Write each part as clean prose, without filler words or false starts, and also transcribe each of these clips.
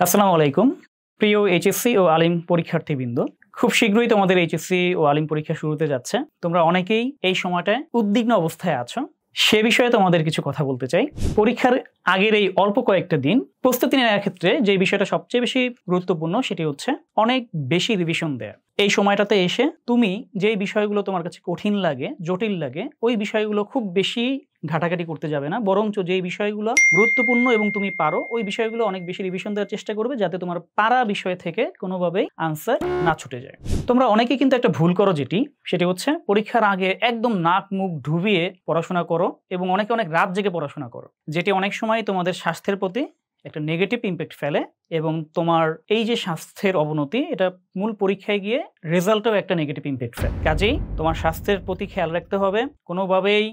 আসসালামু আলাইকুম। প্রিয় এইচএসসি ও আলিম পরীক্ষার্থীবৃন্দ, খুব শীঘ্রই তোমাদের এইচএসসি ও আলিম পরীক্ষা শুরু হতে যাচ্ছে। তোমরা অনেকেই এই সময়টায় উদ্বিগ্ন অবস্থায় আছো। সে বিষয়ে তোমাদের কিছু কথা বলতে চাই। পরীক্ষার আগের এই অল্প কয়েকটা দিন প্রস্তুতি নেওয়ার ক্ষেত্রে যে বিষয়টা সবচেয়ে বেশি গুরুত্বপূর্ণ সেটি হচ্ছে অনেক বেশি রিভিশন দেয়া। এই সময়টাতে এসে তুমি যেই বিষয়গুলো তোমার কাছে কঠিন লাগে, জটিল লাগে, ওই বিষয়গুলো খুব বেশি ঘাটাঘাটি করতে যাবে না, বরঞ্চ যেই বিষয়গুলো গুরুত্বপূর্ণ এবং তুমি পারো ওই বিষয়গুলো অনেক বেশি রিভিশন দেওয়ার চেষ্টা করবে, যাতে তোমার পারা বিষয় থেকে কোনোভাবেই আনসার না ছুটে যায়। তোমরা অনেকেই কিন্তু একটা ভুল করো, সেটি হচ্ছে পরীক্ষার আগে একদম নাক মুখ ডুবিয়ে পড়াশোনা করো এবং অনেকে অনেক রাত জেগে পড়াশোনা করো, যেটি অনেক সময় তোমাদের স্বাস্থ্যের প্রতি একটা নেগেটিভ ইম্প্যাক্ট ফেলে এবং তোমার এই যে স্বাস্থ্যের অবনতি, এটা মূল পরীক্ষায় গিয়ে রেজাল্টেও একটা নেগেটিভ ইম্প্যাক্ট ফেলে। কাজেই তোমার স্বাস্থ্যের প্রতি খেয়াল রাখতে হবে। কোনোভাবেই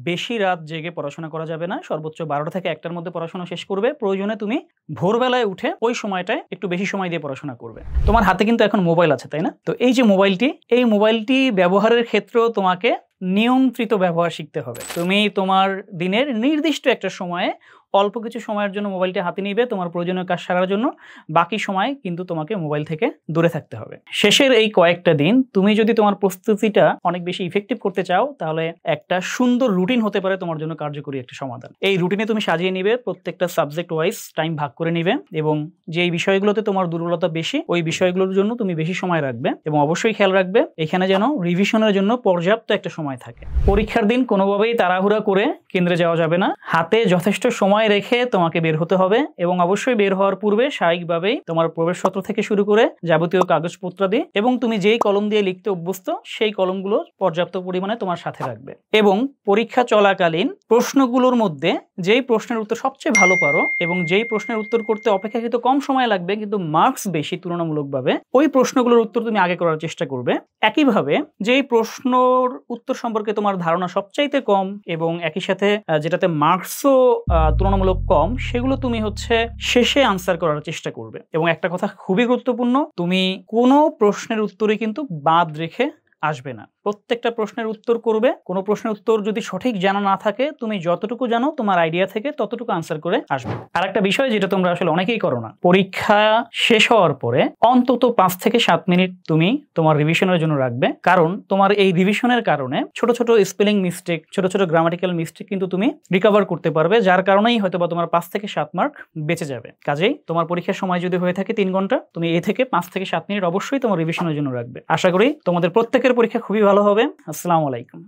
বেশি রাত জেগে পড়াশোনা করা যাবে না। সর্বোচ্চ 12টা থেকে 1টার মধ্যে পড়াশোনা শেষ করবে। প্রয়োজনে তুমি ভোরবেলায় উঠে ওই সময়টায় একটু বেশি সময় দিয়ে পড়াশোনা করবে। তোমার হাতে কিন্তু এখন মোবাইল আছে, তাই না? তো এই যে মোবাইলটি ব্যবহারের ক্ষেত্রেও তোমাকে নিয়ন্ত্রিত ব্যবহার শিখতে হবে। তুমি তোমার দিনের নির্দিষ্ট একটা সময়ে অল্প কিছু সময়ের জন্য মোবাইলটি হাতে নিবে তোমার প্রয়োজনীয় কাজ সারার জন্য। বাকি সময় কিন্তু তোমাকে মোবাইল থেকে দূরে থাকতে হবে। শেষের এই কয়েকটা দিন তুমি যদি তোমার প্রস্তুতিটা অনেক বেশি ইফেক্টিভ করতে চাও, তাহলে একটা সুন্দর রুটিন হতে পারে তোমার জন্য কার্যকরী একটা সমাধান। এই রুটিনে তুমি সাজিয়ে নিবে, প্রত্যেকটা সাবজেক্ট ওয়াইজ টাইম ভাগ করে নিবে এবং যেই বিষয়গুলোতে তোমার দুর্বলতা বেশি ওই বিষয়গুলোর জন্য তুমি বেশি সময় রাখবে এবং অবশ্যই খেয়াল রাখবে এখানে যেন রিভিশনের জন্য পর্যাপ্ত একটা সময় থাকে। পরীক্ষার দিন কোনোভাবেই তাড়াহুড়া করে কেন্দ্রে যাওয়া যাবে না। হাতে যথেষ্ট সময় রেখে তোমাকে বের হতে হবে এবং অবশ্যই বের হওয়ার পূর্বে স্বাভাবিকভাবেই তোমার প্রবেশপত্র থেকে শুরু করে যাবতীয় কাগজপত্রাদি এবং তুমি যেই কলম দিয়ে লিখতে অভ্যস্ত সেই কলমগুলো পর্যাপ্ত পরিমাণে তোমার সাথে রাখবে এবং পরীক্ষা চলাকালীন প্রশ্নগুলোর মধ্যে যেই প্রশ্নের উত্তর সবচেয়ে ভালো পারো এবং যেই প্রশ্নের উত্তর করতে অপেক্ষাকৃত কম সময় লাগবে কিন্তু মার্কস বেশি তুলনামূলকভাবে, ওই প্রশ্নগুলোর উত্তর তুমি আগে করার চেষ্টা করবে। একইভাবে যেই প্রশ্নর উত্তর সম্পর্কে তোমার ধারণা সবচাইতে কম এবং একই সাথে যেটাতে মার্কসও তুলনামূলক কম, সেগুলো তুমি শেষে আনসার করার চেষ্টা করবে। এবং একটা কথা খুবই গুরুত্বপূর্ণ, তুমি কোনো প্রশ্নের উত্তরে কিন্তু বাদ রেখে আসবে না। প্রত্যেকটা প্রশ্নের উত্তর করবে। কোনো প্রশ্নের উত্তর যদি সঠিক জানা না থাকে, তুমি যতটুকু জানো তোমার আইডিয়া থেকে ততটুকু আনসার করে আসবে। আর একটা বিষয় যেটা তোমরা আসলে অনেকেই করো না, পরীক্ষা শেষ হওয়ার পরে অন্তত 5 থেকে 7 মিনিট তুমি তোমার রিভিশনের জন্য রাখবে। কারণ তোমার এই রিভিশনের কারণে ছোট ছোট স্পেলিং মিস্টেক, ছোট ছোট গ্রামাটিক্যাল মিস্টেক কিন্তু তুমি রিকভার করতে পারবে, যার কারণেই হয়তো বা তোমার 5 থেকে 7 মার্ক বেঁচে যাবে। কাজেই তোমার পরীক্ষার সময় যদি হয়ে থাকে 3 ঘন্টা, তুমি এ থেকে 5 থেকে 7 মিনিট অবশ্যই তোমার রিভিশনের জন্য রাখবে। আশা করি তোমাদের প্রত্যেকের পরীক্ষা খুবই ভালো হবে। আসসালামু আলাইকুম।